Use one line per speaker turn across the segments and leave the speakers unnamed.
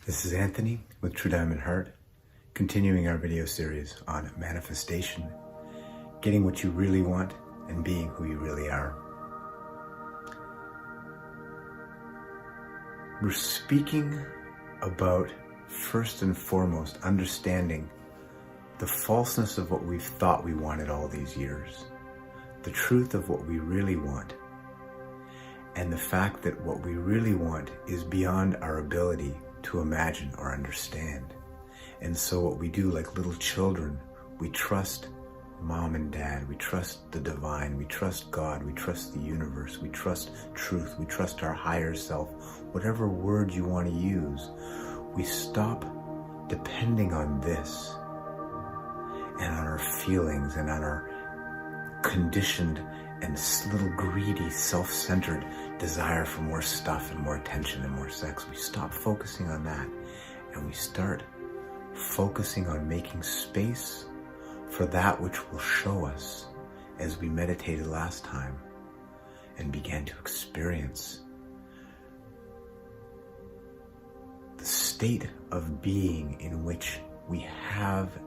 This is Anthony with True Diamond Heart, continuing our video series on manifestation, getting what you really want and being who you really are. We're speaking about, first and foremost, understanding the falseness of what we've thought we wanted all these years, the truth of what we really want, and the fact that what we really want is beyond our ability to imagine or understand. And so what we do, like little children, we trust mom and dad, we trust the divine, we trust God, we trust the universe, we trust truth, we trust our higher self. Whatever word you want to use, we stop depending on this and on our feelings and on our conditioned and little greedy, self-centered desire for more stuff and more attention and more sex. We stop focusing on that and we start focusing on making space for that which will show us, as we meditated last time and began to experience the state of being in which we have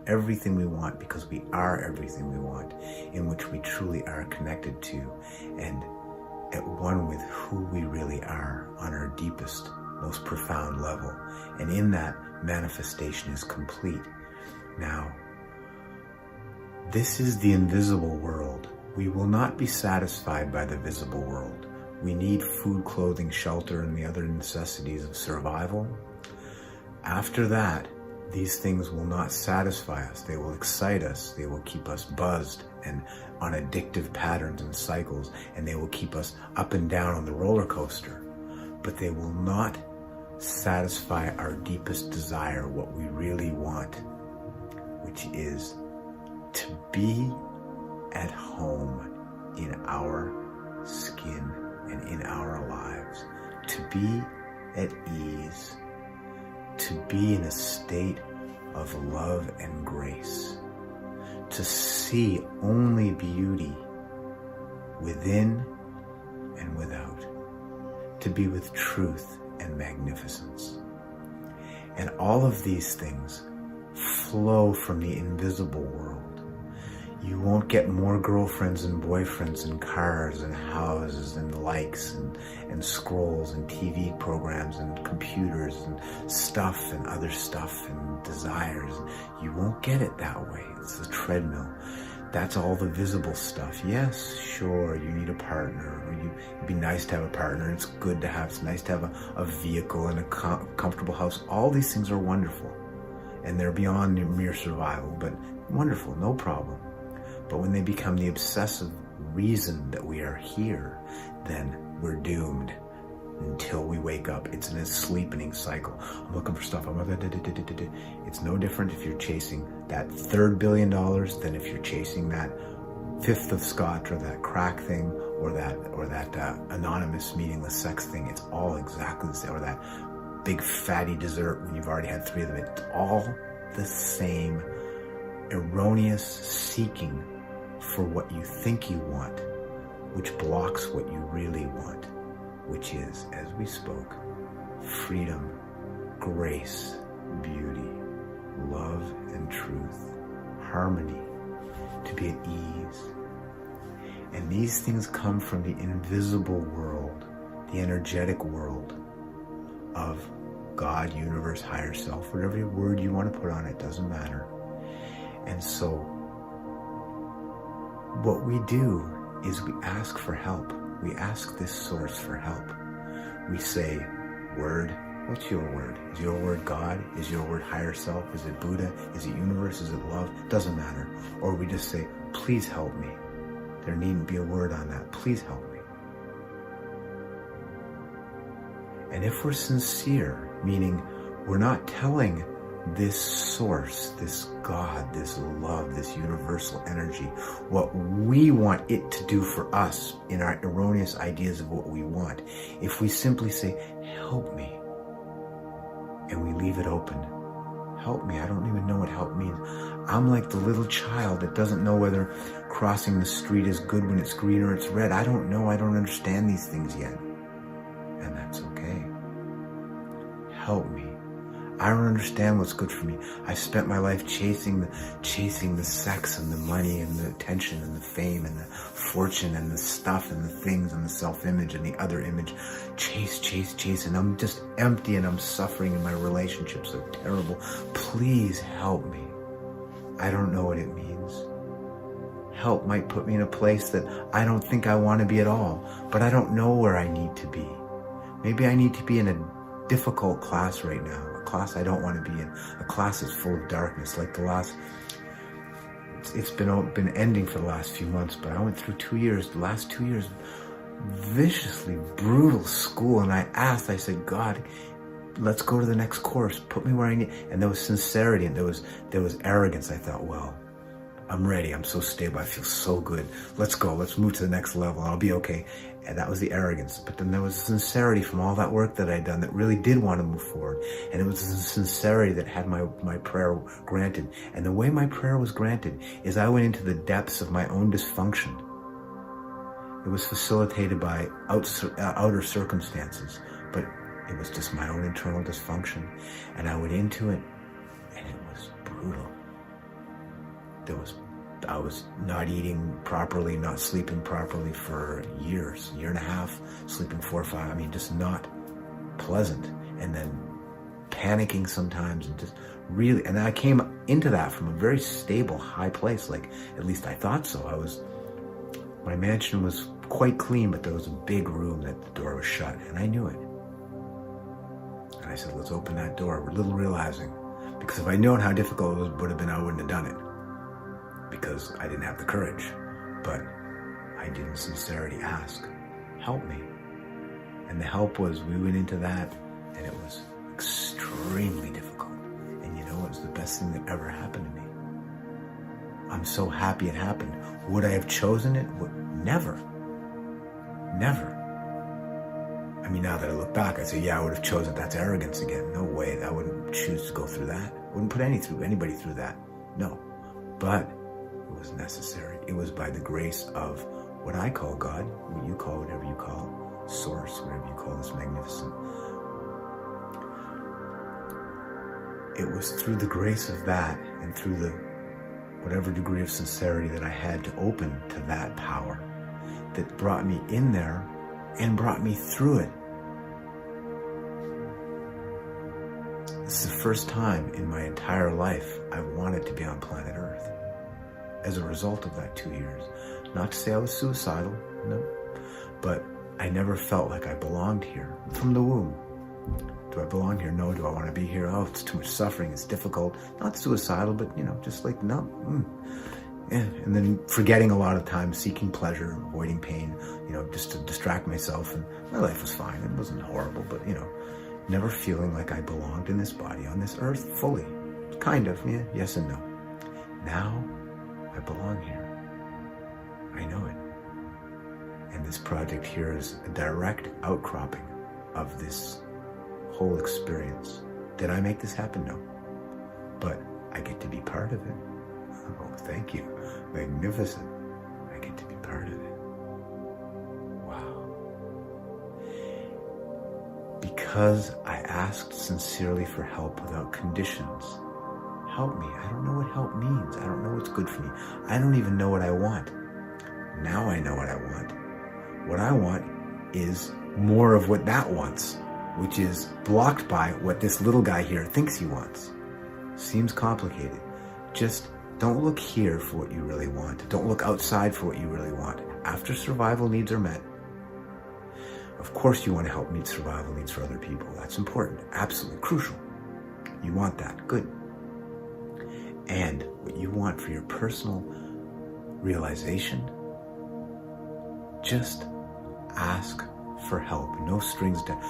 everything we want, because we are everything we want, in which we truly are connected to and at one with who we really are on our deepest, most profound level. And in that, manifestation is complete. Now, this is the invisible world. We will not be satisfied by the visible world. We need food, clothing, shelter, and the other necessities of survival. After that, these things will not satisfy us. They will excite us. They will keep us buzzed and on addictive patterns and cycles, and they will keep us up and down on the roller coaster. But they will not satisfy our deepest desire, what we really want, which is to be at home in our skin and in our lives, to be at ease, to be in a state of love and grace, to see only beauty within and without, to be with truth and magnificence. And all of these things flow from the invisible world. You won't get more girlfriends and boyfriends and cars and houses and likes and scrolls and TV programs and computers and stuff and other stuff and desires. You won't get it that way. It's a treadmill. That's all the visible stuff. Yes, sure, you need a partner, or it'd be nice to have a partner. It's good to have, it's nice to have a vehicle and a comfortable house. All these things are wonderful, and they're beyond mere survival, but wonderful, no problem. But when they become the obsessive reason that we are here, then we're doomed until we wake up. It's an ensleepening cycle. I'm looking for stuff. It's no different if you're chasing that $3 billion than if you're chasing that fifth of scotch or that crack thing or that anonymous meaningless sex thing. It's all exactly the same. Or that big fatty dessert when you've already had 3 of them. It's all the same erroneous seeking for what you think you want, which blocks what you really want, which is, as we spoke, freedom, grace, beauty, love and truth, harmony, to be at ease. And these things come from the invisible world, the energetic world of God, universe, higher self, whatever word you want to put on it, doesn't matter. And so what we do is we ask for help. We ask this source for help. We say, word, what's your word? Is your word God? Is your word higher self? Is it Buddha? Is it universe? Is it love? Doesn't matter. Or we just say, please help me. There needn't be a word on that. Please help me. And if we're sincere, meaning we're not telling this source, this God, this love, this universal energy, what we want it to do for us in our erroneous ideas of what we want. If we simply say, help me, and we leave it open, help me, I don't even know what help means. I'm like the little child that doesn't know whether crossing the street is good when it's green or it's red. I don't know, I don't understand these things yet. And that's okay. help me. I don't understand what's good for me. I spent my life chasing the sex and the money and the attention and the fame and the fortune and the stuff and the things and the self-image and the other image. Chase. And I'm just empty and I'm suffering and my relationships are terrible. Please help me. I don't know what it means. Help might put me in a place that I don't think I want to be at all, but I don't know where I need to be. Maybe I need to be in a difficult class right now, a class I don't want to be in, a class that's full of darkness, like it's been ending for the last few months, but I went through the last 2 years, viciously brutal school, and I said, God, let's go to the next course, put me where I need, and there was sincerity, and there was arrogance. I thought, well, I'm ready, I'm so stable, I feel so good, let's go, let's move to the next level, I'll be okay. And that was the arrogance. But then there was sincerity from all that work that I'd done that really did want to move forward. And it was the sincerity that had my prayer granted. And the way my prayer was granted is I went into the depths of my own dysfunction. It was facilitated by outer circumstances, but it was just my own internal dysfunction. And I went into it, and it was brutal. I was not eating properly, not sleeping properly for years, year and a half, sleeping 4 or 5, just not pleasant. And then panicking sometimes and just really, and I came into that from a very stable, high place, like at least I thought so. My mansion was quite clean, but there was a big room that the door was shut, and I knew it. And I said, let's open that door, little realizing, because if I'd known how difficult it would have been, I wouldn't have done it. Because I didn't have the courage, but I did in sincerity ask, help me. And the help was, we went into that, and it was extremely difficult. And you know, it was the best thing that ever happened to me. I'm so happy it happened. Would I have chosen it? Never. Now that I look back, I say, yeah, I would have chosen it. That's arrogance again. No way, I wouldn't choose to go through that. Wouldn't put anybody through that. No. But it was necessary. It was by the grace of what I call God, what you call, whatever you call, Source, whatever you call this magnificent. It was through the grace of that and through the whatever degree of sincerity that I had to open to that power that brought me in there and brought me through it. This is the first time in my entire life I wanted to be on planet Earth. As a result of that 2 years. Not to say I was suicidal, no, but I never felt like I belonged here from the womb. Do I belong here? No. Do I want to be here? Oh, it's too much suffering, it's difficult. Not suicidal, but just like, no. Yeah. And then forgetting a lot of times, seeking pleasure, avoiding pain, just to distract myself, and my life was fine. It wasn't horrible, but never feeling like I belonged in this body, on this earth, fully. Kind of, yeah, yes and no. Now, I belong here. I know it. And this project here is a direct outcropping of this whole experience. Did I make this happen? No. But I get to be part of it. Oh, thank you. Magnificent. I get to be part of it. Wow. Because I asked sincerely for help without conditions. Help me. I don't know what help means. I don't know what's good for me. I don't even know what I want. Now I know what I want. What I want is more of what that wants, which is blocked by what this little guy here thinks he wants. Seems complicated. Just don't look here for what you really want. Don't look outside for what you really want. After survival needs are met, of course you want to help meet survival needs for other people. That's important. Absolutely crucial. You want that. Good. And what you want for your personal realization, just ask for help. No strings attached.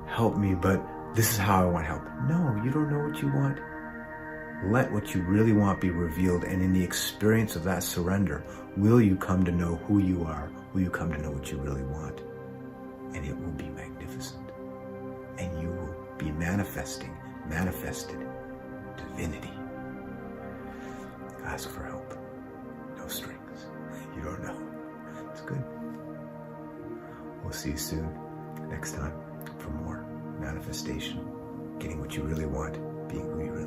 Help me, but this is how I want help. No, you don't know what you want. Let what you really want be revealed, and in the experience of that surrender, will you come to know who you are? Will you come to know what you really want? And it will be magnificent. And you will be manifested divinity. Ask for help. No strings. You don't know. It's good. We'll see you soon, next time, for more manifestation. getting what you really want, being who you really